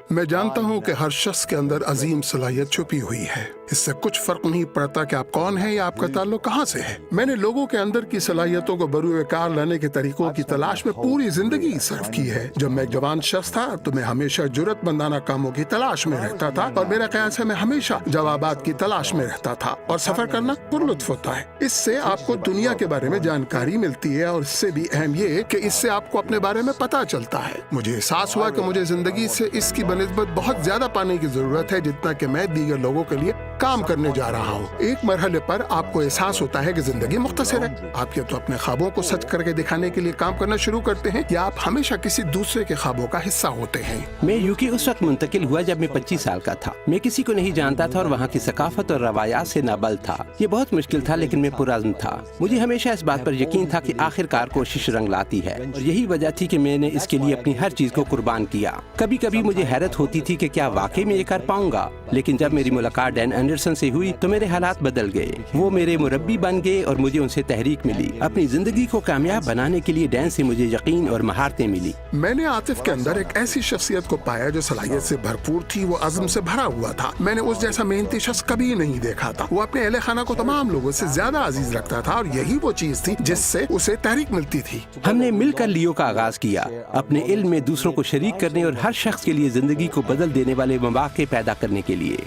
मैं जानता हूँ कि हर शख्स के अंदर अजीम सलाहियत छुपी हुई है। इससे कुछ फर्क नहीं पड़ता कि आप कौन हैं या आपका ताल्लुक कहाँ से है। मैंने लोगों के अंदर की सलाहियतों को बरूए कार लाने के तरीकों की तलाश में पूरी जिंदगी सर्व की है। जब मैं एक जवान शख्स था तो मैं हमेशा जुर्रतमंदाना कामों की तलाश में रहता था और मेरा ख्याल से मैं हमेशा जवाबात की तलाश में रहता था। और सफर करना पुरलुत्फ होता है। इससे आपको दुनिया के बारे में जानकारी मिलती है और इससे भी अहम ये कि इससे आपको अपने बारे में पता चलता है। मुझे एहसास हुआ कि मुझे जिंदगी से इसकी बनिस्बत बहुत ज्यादा पाने की जरूरत है जितना कि मैं दीगर लोगों के लिए काम करने जा रहा हूँ। एक मरहले पर आपको एहसास होता है कि जिंदगी मुख्तसर है। आप या तो अपने ख्वाबों को सच करके दिखाने के लिए काम करना शुरू करते हैं या आप हमेशा किसी दूसरे के ख्वाबों का हिस्सा होते हैं। मैं यूके उस वक्त मुंतकिल हुआ जब मैं 25 साल का था। मैं किसी को नहीं जानता था और वहाँ की सकाफत और रवायात से नाबल था। ये बहुत मुश्किल था लेकिन मैं पुरअज़्म था। मुझे हमेशा इस बात पर यकीन था कि आखिरकार कोशिश रंग लाती है और यही वजह थी कि मैंने इसके लिए अपनी हर चीज को कुर्बान किया। कभी कभी मुझे हैरत होती थी कि क्या वाकई में ये कर पाऊंगा, लेकिन जब मेरी मुलाकात डैन एंडरसन से हुई तो मेरे हालात बदल गए। वो मेरे मुरब्बी बन गए और मुझे उनसे तहरीक मिली। अपनी जिंदगी को कामयाब बनाने के लिए डैन से मुझे यकीन और महारतें मिली। मैंने आतिफ के अंदर एक ऐसी शख्सियत को पाया जो सलाहियत से भरपूर थी। वो अज़्म से भरा हुआ था। मैंने उस जैसा मेहनती शख्स कभी नहीं देखा था। वो अपने अहले खाना को तमाम लोगों से ज्यादा अजीज रखता था और यही वो चीज थी जिससे उसे तहरीक मिलती थी। हमने मिलकर लियो का आगाज किया, अपने इल्म में दूसरों को शरीक करने और हर शख्स के लिए जिंदगी को बदल देने वाले मौक़े पैदा करने के लिए।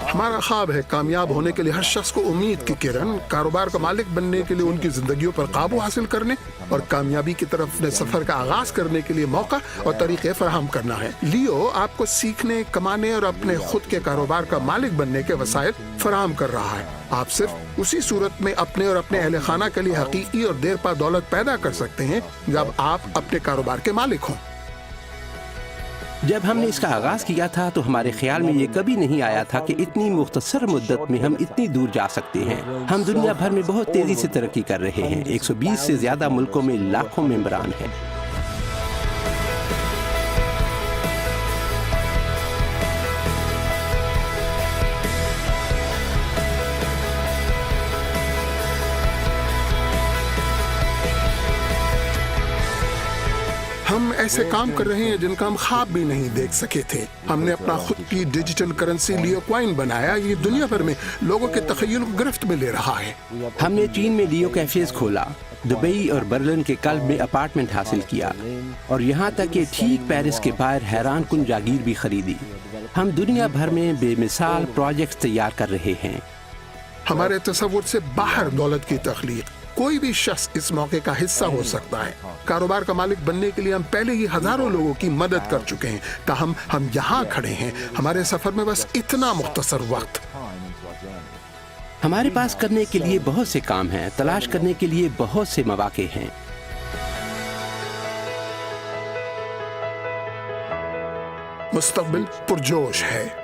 हमारा ख्वाब है कामयाब होने के लिए हर शख्स को उम्मीद की किरण, कारोबार का मालिक बनने के लिए उनकी जिंदगियों पर काबू हासिल करने और कामयाबी की तरफ अपने सफर का आगाज करने के लिए मौका और तरीके फराहम करना है। लियो आपको सीखने, कमाने और अपने खुद के कारोबार का मालिक बनने के वसाइल फराहम कर रहा है। आप सिर्फ उसी सूरत में अपने और अपने अहले खाना के लिए हकीकी और देरपा दौलत पैदा कर सकते हैं जब आप अपने कारोबार के मालिक हों। जब हमने इसका आगाज किया था तो हमारे ख्याल में ये कभी नहीं आया था कि इतनी मुख्तसर मुद्दत में हम इतनी दूर जा सकते हैं। हम दुनिया भर में बहुत तेजी से तरक्की कर रहे हैं। 120 से ज्यादा मुल्कों में लाखों मेंबरान हैं। हम ऐसे काम कर रहे हैं जिनका हम ख्वाब भी नहीं देख सके थे। हमने अपना खुद की डिजिटल करेंसी लियो कॉइन बनाया। ये दुनिया भर में लोगों के तखय्युल को गिरफ्त में ले रहा है। हमने चीन में लियो कैफेज खोला, दुबई और बर्लिन के कल्ब में अपार्टमेंट हासिल किया और यहाँ तक कि ठीक पेरिस के बाहर हैरान कुन जागीर भी खरीदी। हम दुनिया भर में बेमिसाल प्रोजेक्ट्स तैयार कर रहे हैं। हमारे तसव्वुर से बाहर दौलत की तख्लीक। कोई भी शख्स इस मौके का हिस्सा हो सकता है। कारोबार का मालिक बनने के लिए हम पहले ही हजारों लोगों की मदद कर चुके हैं। ताहम हम यहाँ खड़े हैं। हमारे सफर में बस इतना मुख्तसर वक्त। हमारे पास करने के लिए बहुत से काम हैं, तलाश करने के लिए बहुत से मौके हैं। मुस्तकबिल पुरजोश है।